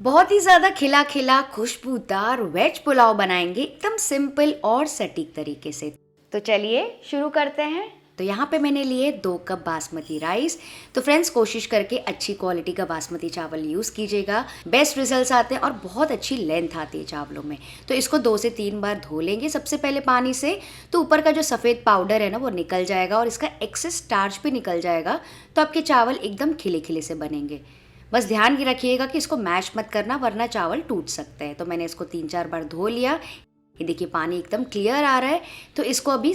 बहुत ही ज़्यादा खिला खिला खुशबूदार वेज पुलाव बनाएंगे एकदम सिंपल और सटीक तरीके से। तो चलिए शुरू करते हैं। तो यहाँ पे मैंने लिए 2 कप बासमती राइस। तो फ्रेंड्स, कोशिश करके अच्छी क्वालिटी का बासमती चावल यूज़ कीजिएगा, बेस्ट रिजल्ट्स आते हैं और बहुत अच्छी लेंथ आती है चावलों में। तो इसको 2 से 3 बार धो लेंगे सबसे पहले पानी से। तो ऊपर का जो सफ़ेद पाउडर है ना वो निकल जाएगा और इसका एक्सेस स्टार्च भी निकल जाएगा। तो आपके चावल एकदम खिले खिले से बनेंगे। बस ध्यान ये रखिएगा कि इसको मैश मत करना, वरना चावल टूट सकते हैं। तो मैंने इसको 3-4 बार धो लिया। ये देखिए पानी एकदम क्लियर आ रहा है। तो इसको अभी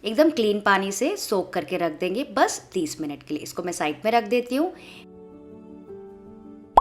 एकदम क्लीन पानी से सोक करके रख देंगे बस 30 मिनट के लिए। इसको मैं साइड में रख देती हूँ।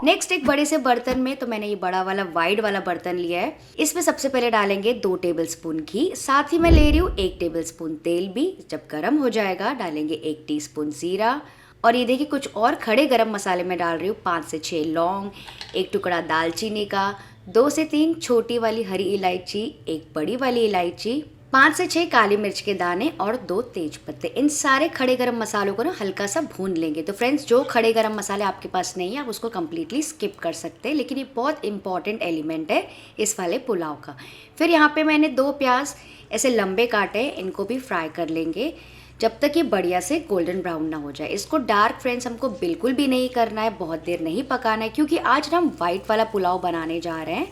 नेक्स्ट एक बड़े से बर्तन में, तो मैंने ये बड़ा वाला वाइड वाला बर्तन लिया है। इसमें सबसे पहले डालेंगे 2 टेबलस्पून घी, साथ ही मैं ले रही हूँ 1 टेबलस्पून तेल भी। जब गर्म हो जाएगा डालेंगे 1 टीस्पून जीरा। और ये देखिए कुछ और खड़े गरम मसाले में डाल रही हूँ। 5 से 6 लौंग, 1 टुकड़ा दालचीनी का, 2 से 3 छोटी वाली हरी इलायची, 1 बड़ी वाली इलायची, 5 से 6 काली मिर्च के दाने और 2 तेज पत्ते। इन सारे खड़े गरम मसालों को ना हल्का सा भून लेंगे। तो फ्रेंड्स, जो खड़े गरम मसाले आपके पास नहीं है आप उसको कम्प्लीटली स्किप कर सकते हैं, लेकिन ये बहुत इंपॉर्टेंट एलिमेंट है इस वाले पुलाव का। फिर यहाँ पे मैंने 2 प्याज ऐसे लंबे काटे, इनको भी फ्राई कर लेंगे जब तक ये बढ़िया से गोल्डन ब्राउन ना हो जाए। इसको डार्क फ्रेंड्स हमको बिल्कुल भी नहीं करना है, बहुत देर नहीं पकाना है, क्योंकि आज हम वाइट वाला पुलाव बनाने जा रहे हैं।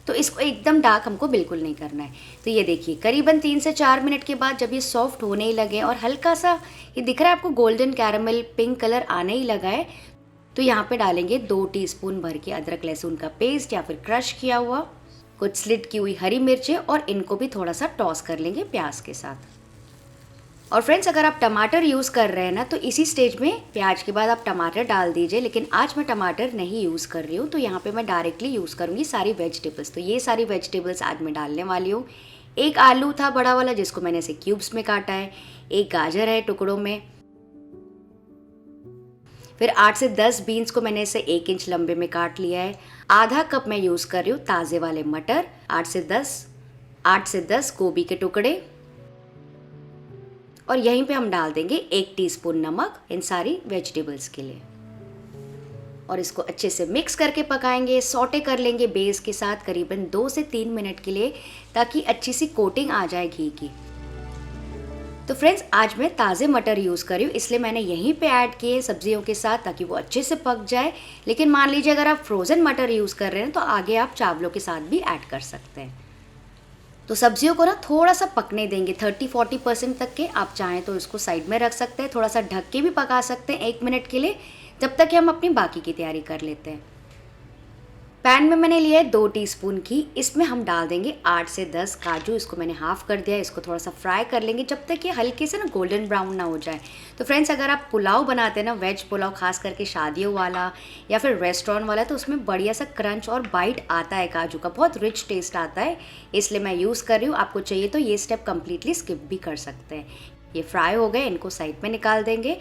तो इसको एकदम डार्क हमको बिल्कुल नहीं करना है। तो ये देखिए करीबन 3 से 4 मिनट के बाद जब ये सॉफ्ट होने ही लगे और हल्का सा ये दिख रहा है आपको गोल्डन कैरमल पिंक कलर आने ही लगा है, तो यहाँ पे डालेंगे 2 टीस्पून भर के अदरक लहसुन का पेस्ट या फिर क्रश किया हुआ, कुछ स्लिट की हुई हरी मिर्चें, और इनको भी थोड़ा सा टॉस कर लेंगे प्याज के साथ। और फ्रेंड्स, अगर आप टमाटर यूज़ कर रहे हैं ना तो इसी स्टेज में प्याज के बाद आप टमाटर डाल दीजिए, लेकिन आज मैं टमाटर नहीं यूज़ कर रही हूँ। तो यहाँ पे मैं डायरेक्टली यूज़ करूँगी सारी वेजिटेबल्स। तो ये सारी वेजिटेबल्स आज मैं डालने वाली हूँ। 1 आलू था बड़ा वाला जिसको मैंने ऐसे क्यूब्स में काटा है, 1 गाजर है टुकड़ों में, फिर 8 से 10 बीन्स को मैंने इसे 1 इंच लंबे में काट लिया है। आधा कप मैं यूज़ कर रही हूँ ताज़े वाले मटर, 8 से 10 गोभी के टुकड़े, और यहीं पे हम डाल देंगे 1 टीस्पून नमक इन सारी वेजिटेबल्स के लिए। और इसको अच्छे से मिक्स करके पकाएंगे, सॉटे कर लेंगे बेस के साथ करीबन 2 से 3 मिनट के लिए, ताकि अच्छी सी कोटिंग आ जाए घी की। तो फ्रेंड्स, आज मैं ताज़े मटर यूज़ कर रही हूँ, इसलिए मैंने यहीं पे ऐड किए सब्जियों के साथ ताकि वो अच्छे से पक जाए। लेकिन मान लीजिए अगर आप फ्रोज़न मटर यूज़ कर रहे हैं तो आगे आप चावलों के साथ भी ऐड कर सकते हैं। तो सब्जियों को ना थोड़ा सा पकने देंगे, 30-40% तक के। आप चाहें तो इसको साइड में रख सकते हैं, थोड़ा सा ढक के भी पका सकते हैं 1 मिनट के लिए, जब तक कि हम अपनी बाकी की तैयारी कर लेते हैं। पैन में मैंने लिया है 2 टीस्पून घी। इसमें हम डाल देंगे 8 से 10 काजू, इसको मैंने हाफ़ कर दिया। इसको थोड़ा सा फ्राई कर लेंगे जब तक ये हल्के से ना गोल्डन ब्राउन ना हो जाए। तो फ्रेंड्स, अगर आप पुलाव बनाते हैं ना, वेज पुलाव खास करके शादियों वाला या फिर रेस्टोरेंट वाला, तो उसमें बढ़िया सा क्रंच और बाइट आता है काजू का, बहुत रिच टेस्ट आता है, इसलिए मैं यूज़ कर रही हूँ। आपको चाहिए तो ये स्टेप कम्प्लीटली स्किप भी कर सकते हैं। ये फ्राई हो गए, इनको साइड में निकाल देंगे।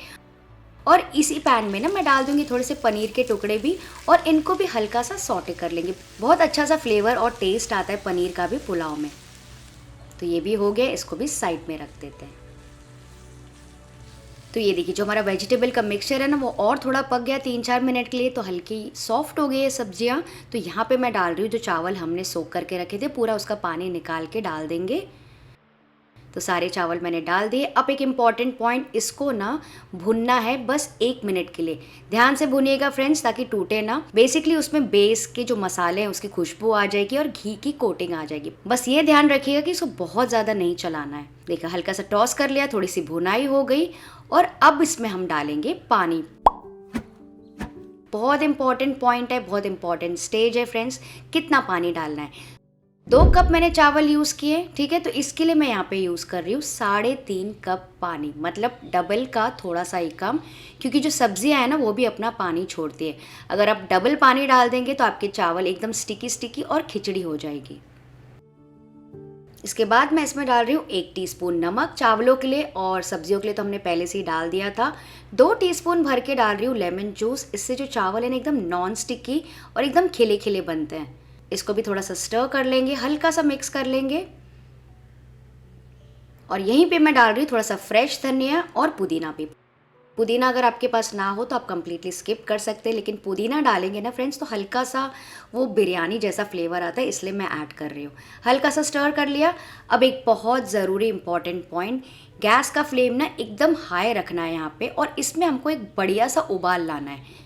और इसी पैन में ना मैं डाल दूंगी थोड़े से पनीर के टुकड़े भी, और इनको भी हल्का सा सॉटे कर लेंगे। बहुत अच्छा सा फ्लेवर और टेस्ट आता है पनीर का भी पुलाव में। तो ये भी हो गया, इसको भी साइड में रख देते हैं। तो ये देखिए जो हमारा वेजिटेबल का मिक्सचर है ना वो और थोड़ा पक गया 3-4 मिनट के लिए, तो हल्की सॉफ्ट हो गई है सब्जियां। तो यहाँ पे मैं डाल रही हूँ जो चावल हमने सोक करके रखे थे, पूरा उसका पानी निकाल के डाल देंगे। तो सारे चावल मैंने डाल दिए। अब एक इम्पॉर्टेंट पॉइंट, इसको ना भुनना है बस 1 मिनट के लिए। ध्यान से भुनिएगा फ्रेंड्स, ताकि टूटे ना। बेसिकली उसमें बेस के जो मसाले हैं उसकी खुशबू आ जाएगी और घी की कोटिंग आ जाएगी। बस ये ध्यान रखिएगा कि इसको बहुत ज़्यादा नहीं चलाना है। देखा, हल्का सा टॉस कर लिया, थोड़ी सी भुनाई हो गई। और अब इसमें हम डालेंगे पानी। बहुत इंपॉर्टेंट पॉइंट है, बहुत इंपॉर्टेंट स्टेज है फ्रेंड्स, कितना पानी डालना है। 2 कप मैंने चावल यूज़ किए, ठीक है। तो इसके लिए मैं यहाँ पे यूज़ कर रही हूँ 3.5 कप पानी, मतलब डबल का थोड़ा सा ही कम, क्योंकि जो सब्जियाँ हैं ना वो भी अपना पानी छोड़ती है। अगर आप डबल पानी डाल देंगे तो आपके चावल एकदम स्टिकी स्टिकी और खिचड़ी हो जाएगी। इसके बाद मैं इसमें डाल रही हूँ 1 टीस्पून नमक चावलों के लिए, और सब्जियों के लिए तो हमने पहले से ही डाल दिया था। 2 टीस्पून भर के डाल रही हूँ लेमन जूस, इससे जो चावल है ना एकदम नॉन स्टिकी और एकदम खिले खिले बनते हैं। इसको भी थोड़ा सा स्टर कर लेंगे, हल्का सा मिक्स कर लेंगे। और यहीं पे मैं डाल रही हूँ थोड़ा सा फ्रेश धनिया और पुदीना भी। पुदीना अगर आपके पास ना हो तो आप कम्प्लीटली स्किप कर सकते हैं, लेकिन पुदीना डालेंगे ना फ्रेंड्स तो हल्का सा वो बिरयानी जैसा फ्लेवर आता है, इसलिए मैं ऐड कर रही हूँ। हल्का सा स्टर कर लिया। अब एक बहुत ज़रूरी इंपॉर्टेंट पॉइंट, गैस का फ्लेम ना एकदम हाई रखना है यहाँ पे, और इसमें हमको एक बढ़िया सा उबाल लाना है।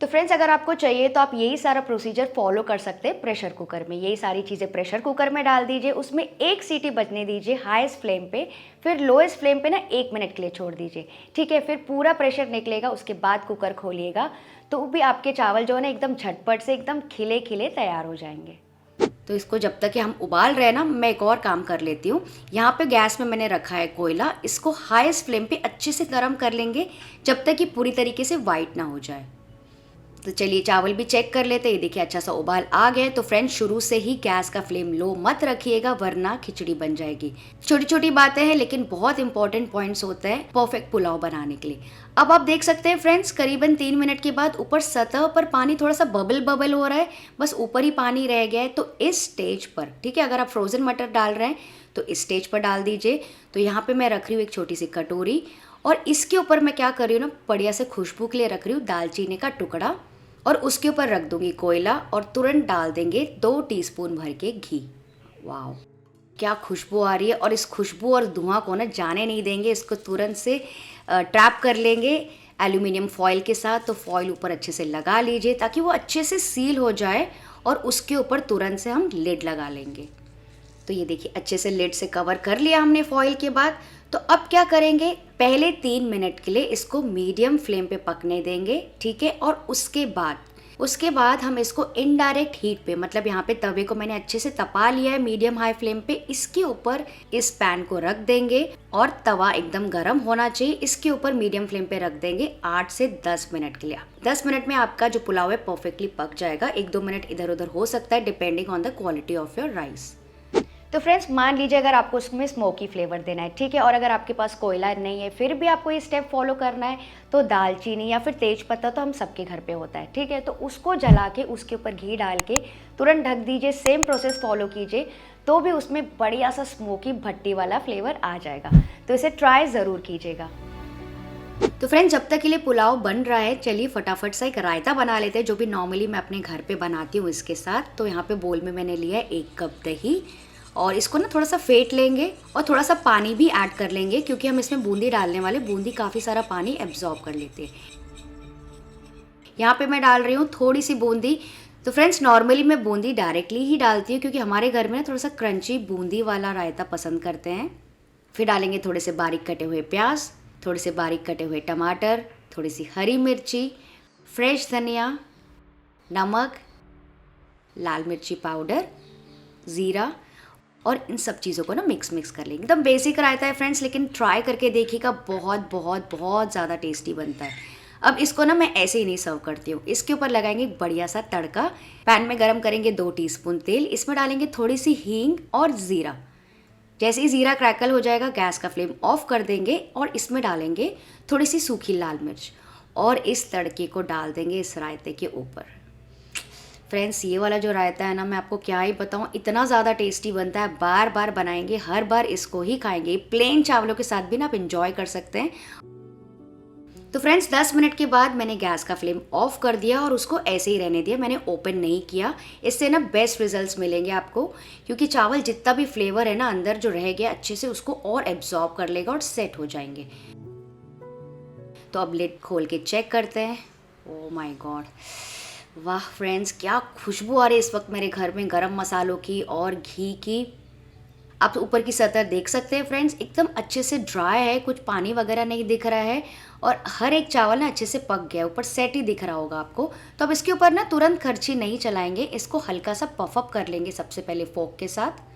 तो फ्रेंड्स अगर आपको चाहिए तो आप यही सारा प्रोसीजर फॉलो कर सकते हैं प्रेशर कुकर में। यही सारी चीज़ें प्रेशर कुकर में डाल दीजिए, उसमें एक सीटी बजने दीजिए हाईएस्ट फ्लेम पे, फिर लोएस्ट फ्लेम पे ना 1 मिनट के लिए छोड़ दीजिए, ठीक है। फिर पूरा प्रेशर निकलेगा, उसके बाद कुकर खोलिएगा तो भी आपके चावल जो है ना एकदम झटपट से एकदम खिले खिले तैयार हो जाएंगे। तो इसको जब तक कि हम उबाल रहे हैं ना, मैं एक और काम कर लेती हूँ। यहाँ पे गैस में मैंने रखा है कोयला, इसको हाईएस्ट फ्लेम पे अच्छे से गर्म कर लेंगे जब तक कि पूरी तरीके से वाइट ना हो जाए। तो चलिए चावल भी चेक कर लेते हैं। ये देखिए अच्छा सा उबाल आ गया है। तो फ्रेंड्स शुरू से ही गैस का फ्लेम लो मत रखिएगा, वरना खिचड़ी बन जाएगी। छोटी छोटी बातें हैं लेकिन बहुत इंपॉर्टेंट पॉइंट्स होते हैं परफेक्ट पुलाव बनाने के लिए। अब आप देख सकते हैं फ्रेंड्स करीबन 3 मिनट के बाद ऊपर सतह पर पानी थोड़ा सा बबल बबल हो रहा है, बस ऊपर ही पानी रह गया है। तो इस स्टेज पर, ठीक है, अगर आप फ्रोजन मटर डाल रहे हैं तो इस स्टेज पर डाल दीजिए। तो यहाँ पे मैं रख रही हूँ एक छोटी सी कटोरी, और इसके ऊपर मैं क्या कर रही हूँ ना, बढ़िया से खुशबू के लिए रख रही हूँ दालचीनी का टुकड़ा, और उसके ऊपर रख दूंगी कोयला, और तुरंत डाल देंगे 2 टीस्पून भर के घी। वाह क्या खुशबू आ रही है, और इस खुशबू और धुआं को ना जाने नहीं देंगे। इसको तुरंत से ट्रैप कर लेंगे एल्यूमिनियम फॉयल के साथ। तो फॉयल ऊपर अच्छे से लगा लीजिए ताकि वो अच्छे से सील हो जाए, और उसके ऊपर तुरंत से हम लिड लगा लेंगे। तो ये देखिए अच्छे से लिड से कवर कर लिया हमने फॉयल के बाद। तो अब क्या करेंगे, पहले 3 मिनट के लिए इसको मीडियम फ्लेम पे पकने देंगे, ठीक है। और उसके बाद हम इसको इनडायरेक्ट हीट पे, मतलब यहाँ पे तवे को मैंने अच्छे से तपा लिया है मीडियम हाई फ्लेम पे, इसके ऊपर इस पैन को रख देंगे, और तवा एकदम गर्म होना चाहिए। इसके ऊपर मीडियम फ्लेम पे रख देंगे 8 से 10 मिनट के लिए। 10 मिनट में आपका जो पुलाव है परफेक्टली पक जाएगा। 1-2 मिनट इधर उधर हो सकता है depending on the quality of your rice. तो फ्रेंड्स मान लीजिए अगर आपको उसमें स्मोकी फ्लेवर देना है, ठीक है, और अगर आपके पास कोयला नहीं है फिर भी आपको ये स्टेप फॉलो करना है, तो दालचीनी या फिर तेज पत्ता तो हम सबके घर पे होता है, ठीक है। तो उसको जला के उसके ऊपर घी डाल के तुरंत ढक दीजिए। सेम प्रोसेस फॉलो कीजिए, तो भी उसमें बढ़िया सा स्मोकी भट्टी वाला फ्लेवर आ जाएगा। तो इसे ट्राई ज़रूर कीजिएगा। तो फ्रेंड्स जब तक के लिए पुलाव बन रहा है, चलिए फटाफट सा एक रायता बना लेते हैं, जो भी नॉर्मली मैं अपने घर पे बनाती हूँ इसके साथ। तो यहाँ पे बोल में मैंने लिया है 1 कप दही, और इसको ना थोड़ा सा फेंट लेंगे, और थोड़ा सा पानी भी ऐड कर लेंगे क्योंकि हम इसमें बूंदी डालने वाले। बूंदी काफ़ी सारा पानी एब्जॉर्ब कर लेते हैं। यहाँ पे मैं डाल रही हूँ थोड़ी सी बूंदी। तो फ्रेंड्स नॉर्मली मैं बूंदी डायरेक्टली ही डालती हूँ क्योंकि हमारे घर में ना थोड़ा सा क्रंची बूंदी वाला रायता पसंद करते हैं। फिर डालेंगे थोड़े से बारीक कटे हुए प्याज, थोड़े से बारीक कटे हुए टमाटर, थोड़ी सी हरी मिर्ची, फ्रेश धनिया, नमक, लाल मिर्ची पाउडर, ज़ीरा, और इन सब चीज़ों को ना मिक्स कर लेंगे। एकदम बेसिक रायता है फ्रेंड्स, लेकिन ट्राई करके देखिएगा, बहुत बहुत बहुत ज़्यादा टेस्टी बनता है। अब इसको ना मैं ऐसे ही नहीं सर्व करती हूँ, इसके ऊपर लगाएंगे एक बढ़िया सा तड़का। पैन में गरम करेंगे 2 टीस्पून तेल, इसमें डालेंगे थोड़ी सी हींग और ज़ीरा। जैसे ही ज़ीरा क्रैकल हो जाएगा गैस का फ्लेम ऑफ कर देंगे, और इसमें डालेंगे थोड़ी सी सूखी लाल मिर्च, और इस तड़के को डाल देंगे इस रायते के ऊपर। फ्रेंड्स ये वाला जो रायता है ना, मैं आपको क्या ही बताऊँ, इतना ज़्यादा टेस्टी बनता है। बार बार बनाएंगे, हर बार इसको ही खाएंगे। प्लेन चावलों के साथ भी ना आप इंजॉय कर सकते हैं। तो फ्रेंड्स 10 मिनट के बाद मैंने गैस का फ्लेम ऑफ कर दिया और उसको ऐसे ही रहने दिया, मैंने ओपन नहीं किया। इससे ना बेस्ट रिजल्ट्स मिलेंगे आपको, क्योंकि चावल जितना भी फ्लेवर है ना अंदर जो रह गया अच्छे से उसको और एब्जॉर्ब कर लेगा और सेट हो जाएंगे। तो अब लिड खोल के चेक करते हैं। ओह माय गॉड, वाह फ्रेंड्स क्या खुशबू आ रही है इस वक्त मेरे घर में गरम मसालों की और घी की। आप ऊपर की सतह देख सकते हैं फ्रेंड्स, एकदम अच्छे से ड्राई है, कुछ पानी वगैरह नहीं दिख रहा है, और हर एक चावल ना अच्छे से पक गया, ऊपर सेट ही दिख रहा होगा आपको। तो अब इसके ऊपर ना तुरंत खर्ची नहीं चलाएंगे, इसको हल्का सा पफ अप कर लेंगे सबसे पहले फोक के साथ।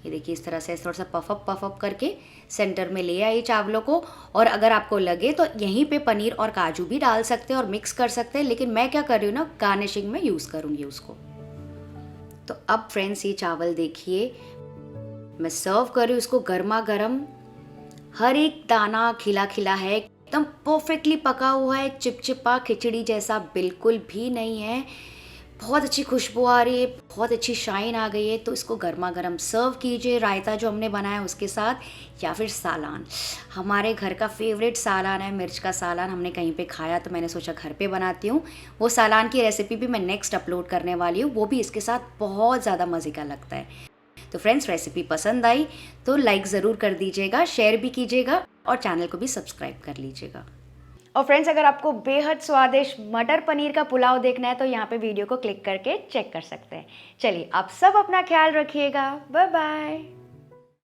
ये देखिए इस तरह से थोड़ा सा पफ अप करके सेंटर में ले आइए चावलों को। और अगर आपको लगे तो यहीं पे पनीर और काजू भी डाल सकते हैं और मिक्स कर सकते हैं, लेकिन मैं क्या कर रही हूँ ना, गार्निशिंग में यूज़ करूँगी उसको। तो अब फ्रेंड्स ये चावल देखिए मैं सर्व कर रही हूँ इसको गर्मा गर्म, हर एक दाना खिला खिला है, एकदम परफेक्टली पका हुआ है, चिपचिपा खिचड़ी जैसा बिल्कुल भी नहीं है। बहुत अच्छी खुशबू आ रही है, बहुत अच्छी शाइन आ गई है। तो इसको गर्मा गर्म सर्व कीजिए रायता जो हमने बनाया उसके साथ, या फिर सालान। हमारे घर का फेवरेट सालान है, मिर्च का सालान। हमने कहीं पे खाया तो मैंने सोचा घर पे बनाती हूँ। वो सालान की रेसिपी भी मैं नेक्स्ट अपलोड करने वाली हूँ, वो भी इसके साथ बहुत ज़्यादा मज़े का लगता है। तो फ्रेंड्स, रेसिपी पसंद आई तो लाइक ज़रूर कर दीजिएगा, शेयर भी कीजिएगा और चैनल को भी सब्सक्राइब कर लीजिएगा। और फ्रेंड्स, अगर आपको बेहद स्वादिष्ट मटर पनीर का पुलाव देखना है तो यहाँ पे वीडियो को क्लिक करके चेक कर सकते हैं। चलिए, आप सब अपना ख्याल रखिएगा। Bye bye.